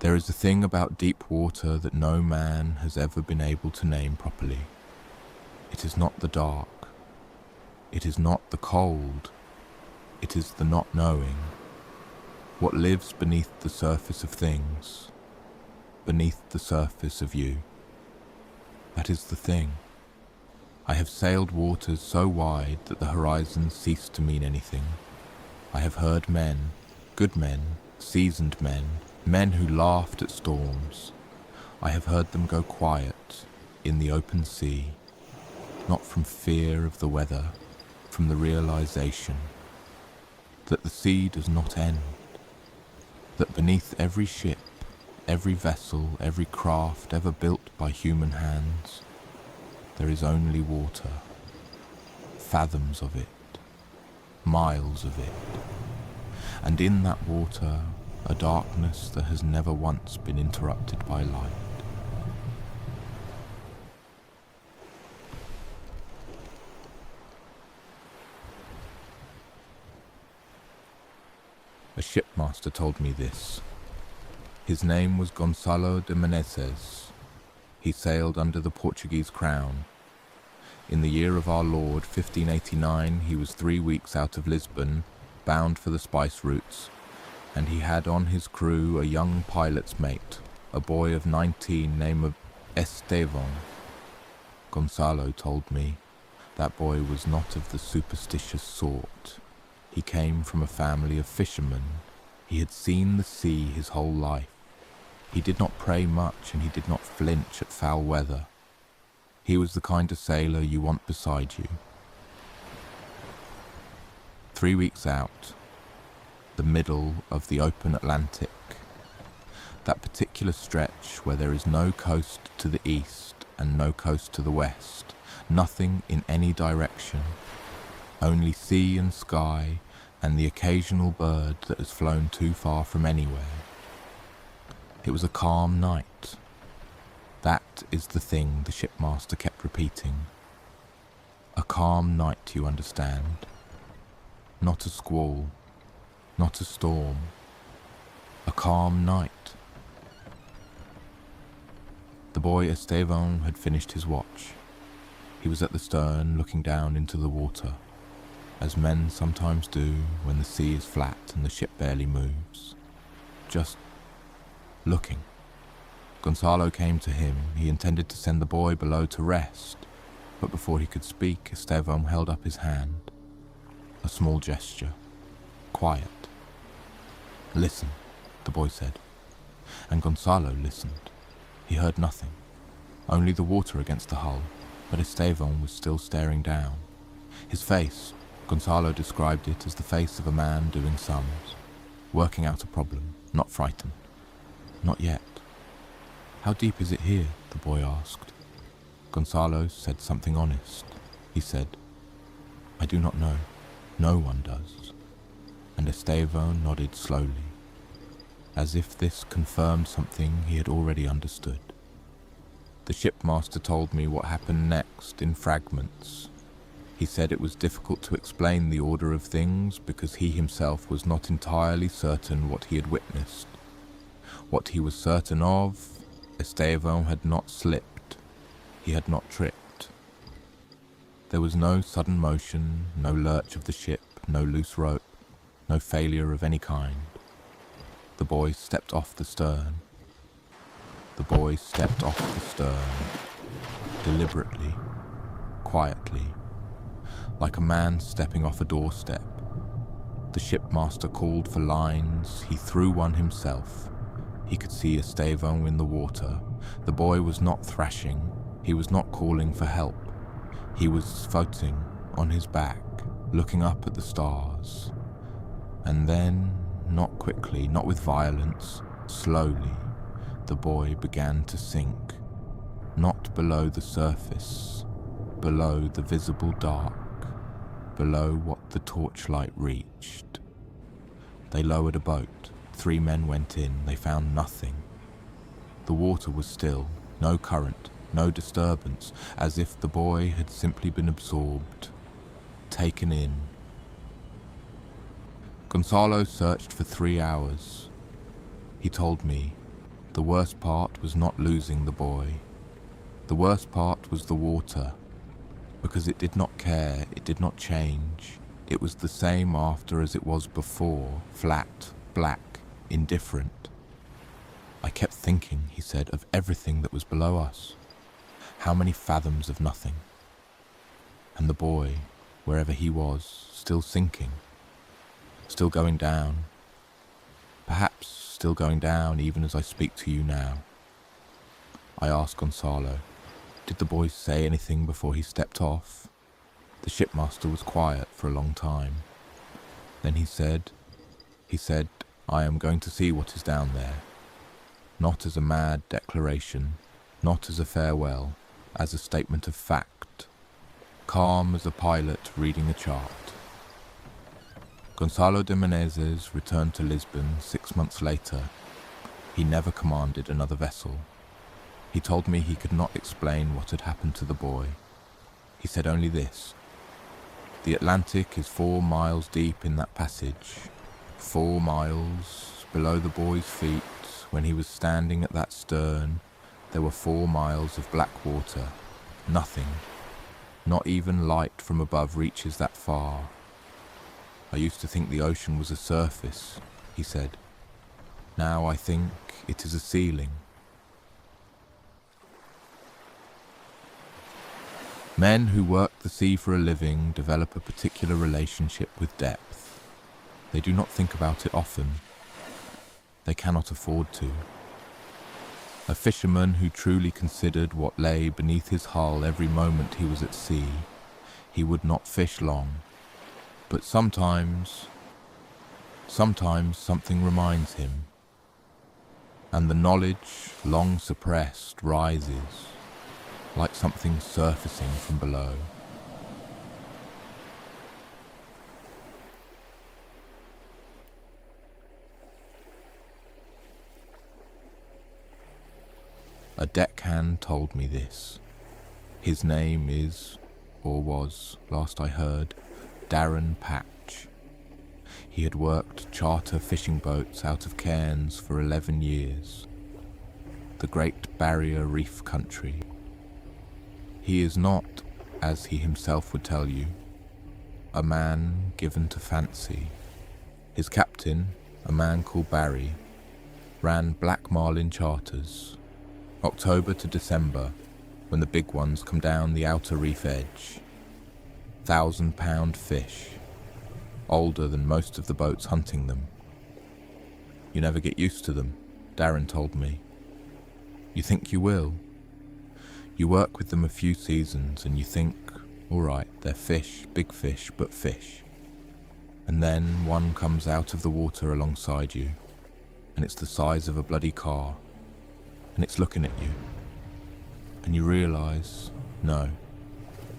There is a thing about deep water that no man has ever been able to name properly. It is not the dark. It is not the cold. It is the not knowing. What lives beneath the surface of things, beneath the surface of you. That is the thing. I have sailed waters so wide that the horizon ceased to mean anything. I have heard men, good men, seasoned men, men who laughed at storms. I have heard them go quiet in the open sea, not from fear of the weather, from the realization that the sea does not end, that beneath every ship, every vessel, every craft ever built by human hands, there is only water, fathoms of it, miles of it, and in that water a darkness that has never once been interrupted by light. A shipmaster told me this. His name was Gonçalo de Menezes. He sailed under the Portuguese crown. In the year of our Lord, 1589, he was 3 weeks out of Lisbon, bound for the spice routes, and he had on his crew a young pilot's mate, a boy of 19 named Estevão. Gonçalo told me that boy was not of the superstitious sort. He came from a family of fishermen. He had seen the sea his whole life. He did not pray much, and he did not flinch at foul weather. He was the kind of sailor you want beside you. 3 weeks out, the middle of the open Atlantic, that particular stretch where there is no coast to the east and no coast to the west, nothing in any direction, only sea and sky and the occasional bird that has flown too far from anywhere. It was a calm night. That is the thing the shipmaster kept repeating. A calm night, you understand. Not a squall, not a storm. A calm night. The boy Estevão had finished his watch. He was at the stern looking down into the water, as men sometimes do when the sea is flat and the ship barely moves. Just looking. Gonçalo came to him. He intended to send the boy below to rest, but before he could speak, Estevão held up his hand. A small gesture. Quiet. Listen, the boy said. And Gonçalo listened. He heard nothing, only the water against the hull, but Estevão was still staring down. His face, Gonçalo described it as the face of a man doing sums, working out a problem, not frightened. Not yet. How deep is it here? The boy asked. Gonçalo said something honest. He said, I do not know. No one does. And Estevão nodded slowly, as if this confirmed something he had already understood. The shipmaster told me what happened next in fragments. He said it was difficult to explain the order of things because he himself was not entirely certain what he had witnessed. What he was certain of, Estevão had not slipped. He had not tripped. There was no sudden motion, no lurch of the ship, no loose rope, no failure of any kind. The boy stepped off the stern. The boy stepped off the stern, deliberately, quietly, like a man stepping off a doorstep. The shipmaster called for lines. He threw one himself. He could see Estevão in the water. The boy was not thrashing. He was not calling for help. He was floating on his back, looking up at the stars. And then, not quickly, not with violence, slowly, the boy began to sink. Not below the surface, below the visible dark, below what the torchlight reached. They lowered a boat. 3 men went in. They found nothing. The water was still, no current, no disturbance, as if the boy had simply been absorbed, taken in. Gonçalo searched for 3 hours. He told me, The worst part was not losing the boy. The worst part was the water, because it did not care, it did not change. It was the same after as it was before, flat, black, indifferent. I kept thinking, he said, of everything that was below us. How many fathoms of nothing. And the boy, wherever he was, still sinking, still going down. Perhaps still going down even as I speak to you now. I asked Gonzalo, did the boy say anything before he stepped off? The shipmaster was quiet for a long time. Then he said, I am going to see what is down there. Not as a mad declaration, not as a farewell, as a statement of fact, calm as a pilot reading a chart. Gonzalo de Menezes returned to Lisbon 6 months later. He never commanded another vessel. He told me he could not explain what had happened to the boy. He said only this: the Atlantic is 4 miles deep in that passage. 4 miles below the boy's feet, when he was standing at that stern, there were 4 miles of black water. Nothing, not even light from above reaches that far. I used to think the ocean was a surface, he said. Now I think it is a ceiling. Men who work the sea for a living develop a particular relationship with depth. They do not think about it often. They cannot afford to. A fisherman who truly considered what lay beneath his hull every moment he was at sea, he would not fish long. But sometimes something reminds him, and the knowledge, long suppressed, rises, like something surfacing from below. A deckhand told me this. His name is, or was, last I heard, Darren Patch. He had worked charter fishing boats out of Cairns for 11 years. The Great Barrier Reef country. He is not, as he himself would tell you, a man given to fancy. His captain, a man called Barry, ran black marlin charters, October to December, when the big ones come down the outer reef edge. 1,000-pound fish, older than most of the boats hunting them. You never get used to them, Darren told me. You think you will. You work with them a few seasons and you think, all right, they're fish, big fish, but fish. And then one comes out of the water alongside you, and it's the size of a bloody car, and it's looking at you. And you realize, no,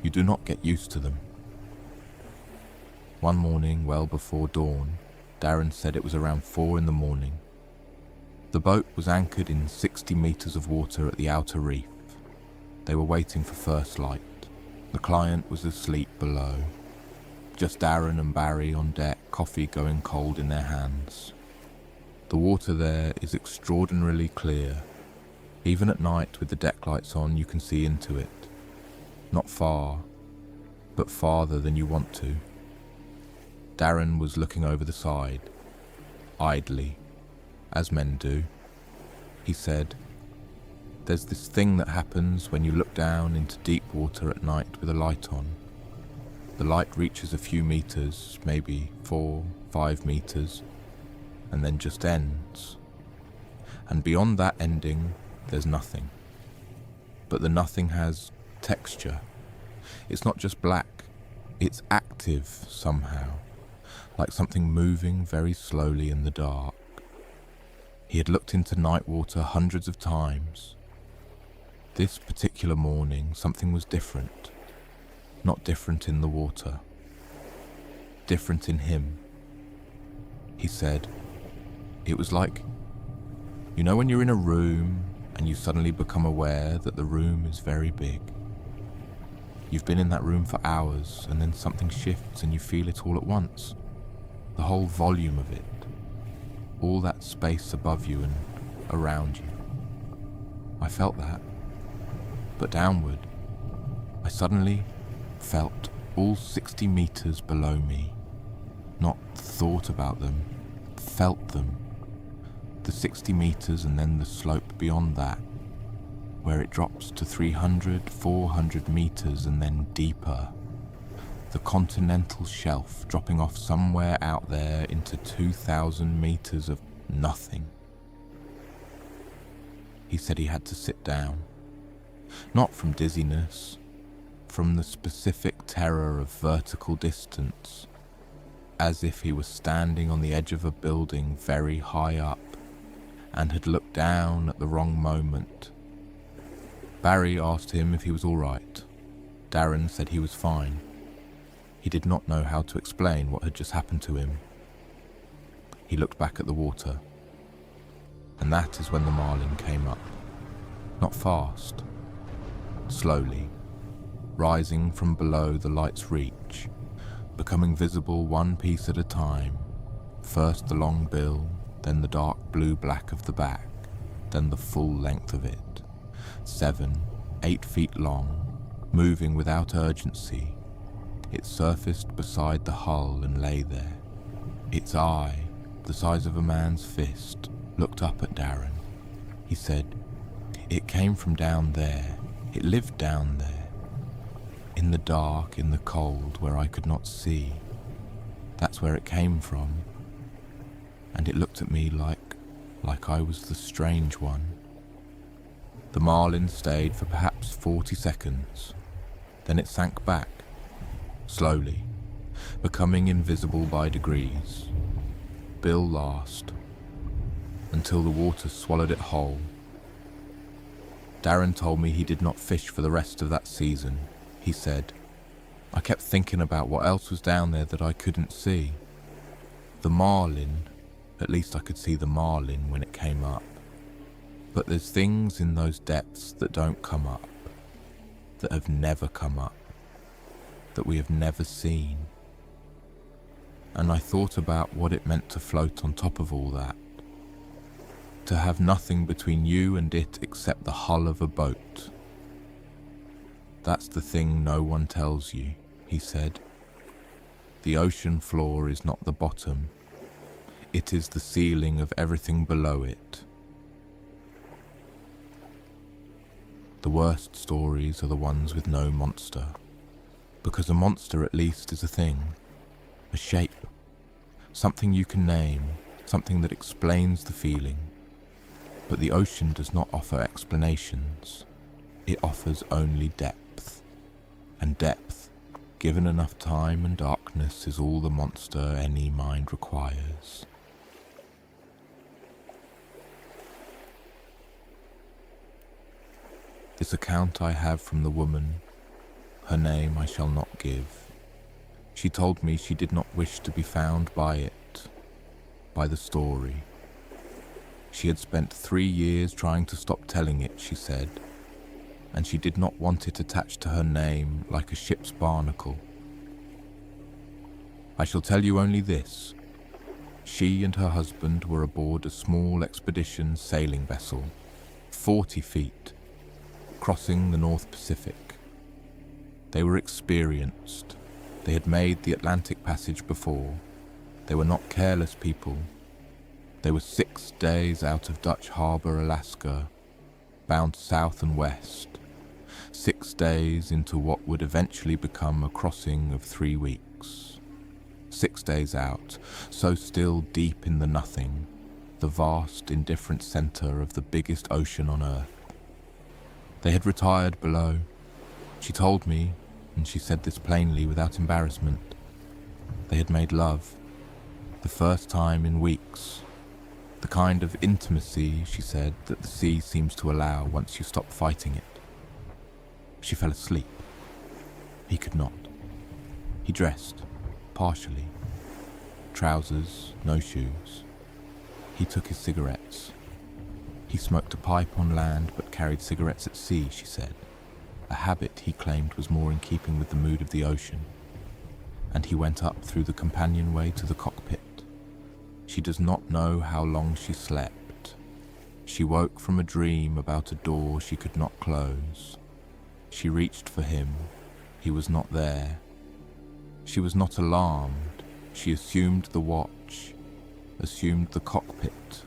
you do not get used to them. One morning, well before dawn, Darren said it was around 4 a.m. The boat was anchored in 60 meters of water at the outer reef. They were waiting for first light. The client was asleep below. Just Darren and Barry on deck, coffee going cold in their hands. The water there is extraordinarily clear. Even at night with the deck lights on, you can see into it. Not far, but farther than you want to. Darren was looking over the side, idly, as men do. He said, "There's this thing that happens when you look down into deep water at night with a light on. The light reaches a few meters, maybe 4, 5 meters, and then just ends. And beyond that ending, there's nothing. But the nothing has texture. It's not just black, it's active somehow, like something moving very slowly in the dark." He had looked into night water hundreds of times. This particular morning, something was different. Not different in the water. Different in him. He said, it was like, you know when you're in a room and you suddenly become aware that the room is very big. You've been in that room for hours and then something shifts and you feel it all at once. The whole volume of it. All that space above you and around you. I felt that. But downward, I suddenly felt all 60 meters below me. Not thought about them, felt them. The 60 meters and then the slope beyond that, where it drops to 300, 400 meters and then deeper. The continental shelf dropping off somewhere out there into 2,000 meters of nothing. He said he had to sit down. Not from dizziness, from the specific terror of vertical distance, as if he was standing on the edge of a building very high up and had looked down at the wrong moment. Barry asked him if he was all right. Darren said he was fine. He did not know how to explain what had just happened to him. He looked back at the water, and that is when the marlin came up. Not fast, slowly, rising from below the light's reach, becoming visible one piece at a time. First the long bill, then the dark blue-black of the back, then the full length of it. 7, 8 feet long, moving without urgency. It surfaced beside the hull and lay there. Its eye, the size of a man's fist, looked up at Darren. He said, "It came from down there. It lived down there. In the dark, in the cold, where I could not see. That's where it came from." And it looked at me like I was the strange one. The marlin stayed for perhaps 40 seconds. Then it sank back, slowly, becoming invisible by degrees. Bill last, until the water swallowed it whole. Darren told me he did not fish for the rest of that season. He said, "I kept thinking about what else was down there that I couldn't see. The marlin, at least I could see the marlin when it came up. But there's things in those depths that don't come up, that have never come up, that we have never seen." And I thought about what it meant to float on top of all that. To have nothing between you and it except the hull of a boat. "That's the thing no one tells you," he said. "The ocean floor is not the bottom. It is the ceiling of everything below it." The worst stories are the ones with no monster, because a monster at least is a thing, a shape, something you can name, something that explains the feeling. But the ocean does not offer explanations. It offers only depth. And depth, given enough time and darkness, is all the monster any mind requires. This account I have from the woman. Her name I shall not give. She told me she did not wish to be found by it, by the story. She had spent 3 years trying to stop telling it, she said, and she did not want it attached to her name like a ship's barnacle. I shall tell you only this. She and her husband were aboard a small expedition sailing vessel, 40 feet, crossing the North Pacific. They were experienced. They had made the Atlantic Passage before. They were not careless people. They were 6 days out of Dutch Harbor, Alaska, bound south and west. 6 days into what would eventually become a crossing of 3 weeks. 6 days out, so still deep in the nothing, the vast, indifferent center of the biggest ocean on Earth. They had retired below. She told me, and she said this plainly without embarrassment. They had made love, the first time in weeks. The kind of intimacy, she said, that the sea seems to allow once you stop fighting it. She fell asleep. He could not. He dressed, partially. Trousers, no shoes. He took his cigarettes. He smoked a pipe on land but carried cigarettes at sea, she said. A habit he claimed was more in keeping with the mood of the ocean. And he went up through the companionway to the cockpit. She does not know how long she slept. She woke from a dream about a door she could not close. She reached for him. He was not there. She was not alarmed. She assumed the watch, assumed the cockpit,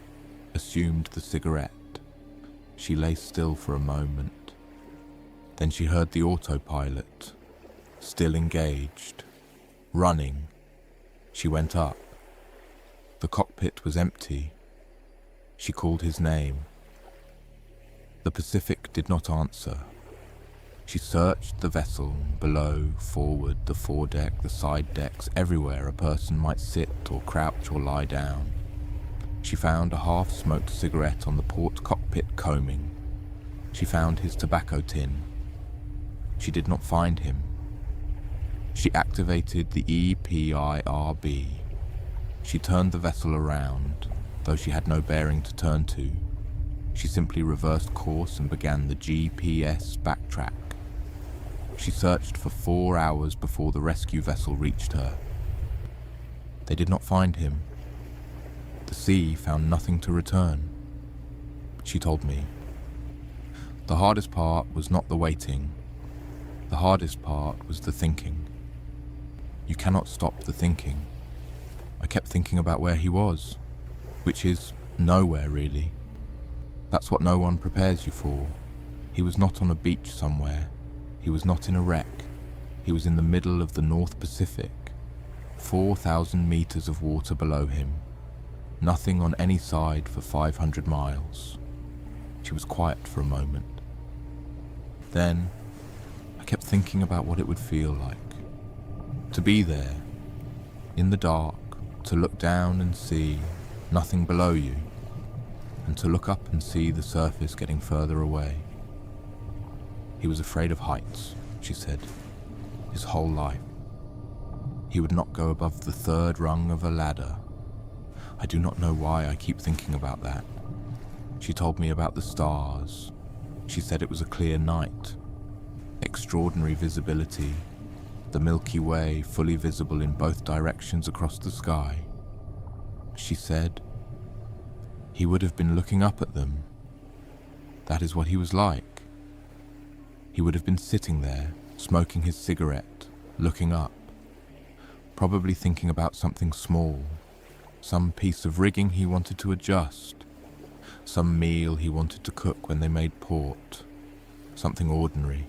assumed the cigarette. She lay still for a moment. Then she heard the autopilot, still engaged, running. She went up. The cockpit was empty. She called his name. The Pacific did not answer. She searched the vessel, below, forward, the foredeck, the side decks, everywhere a person might sit or crouch or lie down. She found a half-smoked cigarette on the port cockpit combing. She found his tobacco tin. She did not find him. She activated the EPIRB. She turned the vessel around, though she had no bearing to turn to. She simply reversed course and began the GPS backtrack. She searched for 4 hours before the rescue vessel reached her. They did not find him. The sea found nothing to return. She told me. The hardest part was not the waiting. The hardest part was the thinking. You cannot stop the thinking. I kept thinking about where he was, which is nowhere really. That's what no one prepares you for. He was not on a beach somewhere. He was not in a wreck. He was in the middle of the North Pacific, 4,000 meters of water below him, nothing on any side for 500 miles. She was quiet for a moment. Then, I kept thinking about what it would feel like. To be there, in the dark, to look down and see nothing below you, and to look up and see the surface getting further away. He was afraid of heights, she said, his whole life. He would not go above the 3rd rung of a ladder. I do not know why I keep thinking about that. She told me about the stars. She said it was a clear night, extraordinary visibility, the Milky Way fully visible in both directions across the sky. She said he would have been looking up at them. That is what he was like. He would have been sitting there, smoking his cigarette, looking up, probably thinking about something small, some piece of rigging he wanted to adjust, some meal he wanted to cook when they made port, something ordinary.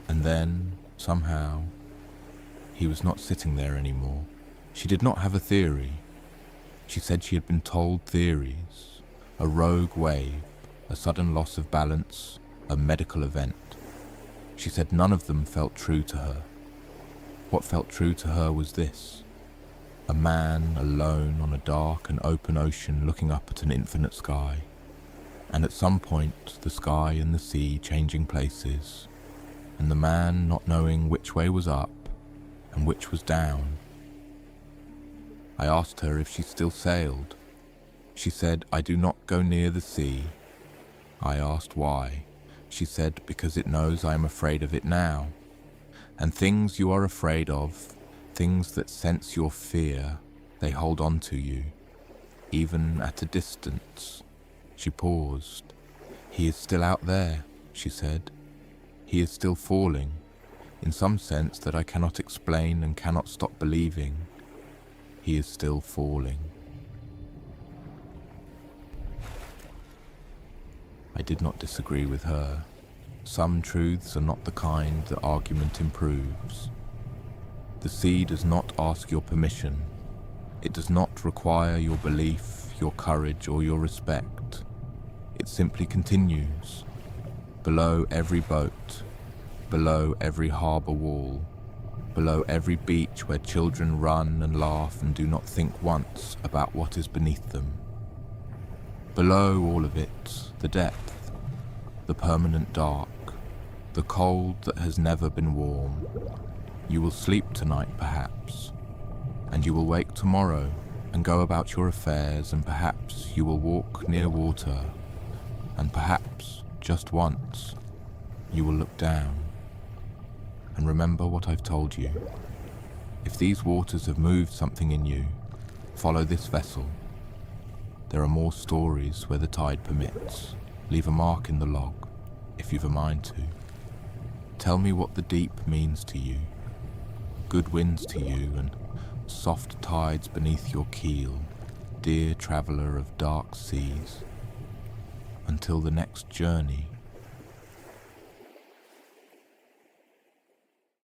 And then, somehow, he was not sitting there anymore. She did not have a theory. She said she had been told theories, a rogue wave, a sudden loss of balance, a medical event. She said none of them felt true to her. What felt true to her was this: a man alone on a dark and open ocean looking up at an infinite sky, and at some point the sky and the sea changing places, and the man not knowing which way was up and which was down. I asked her if she still sailed. She said, "I do not go near the sea." I asked why. She said, "Because it knows I am afraid of it now. And things you are afraid of, things that sense your fear, they hold on to you, even at a distance." She paused. "He is still out there," she said. "He is still falling, in some sense that I cannot explain and cannot stop believing. He is still falling." I did not disagree with her. Some truths are not the kind that argument improves. The sea does not ask your permission. It does not require your belief, your courage, or your respect. It simply continues. Below every boat, below every harbour wall, below every beach where children run and laugh and do not think once about what is beneath them. Below all of it, the depth, the permanent dark, the cold that has never been warm. You will sleep tonight, perhaps, and you will wake tomorrow and go about your affairs, and perhaps you will walk near water, and perhaps, just once, you will look down. And remember what I've told you. If these waters have moved something in you, follow this vessel. There are more stories where the tide permits. Leave a mark in the log, if you've a mind to. Tell me what the deep means to you. Good winds to you and soft tides beneath your keel, dear traveller of dark seas. Until the next journey,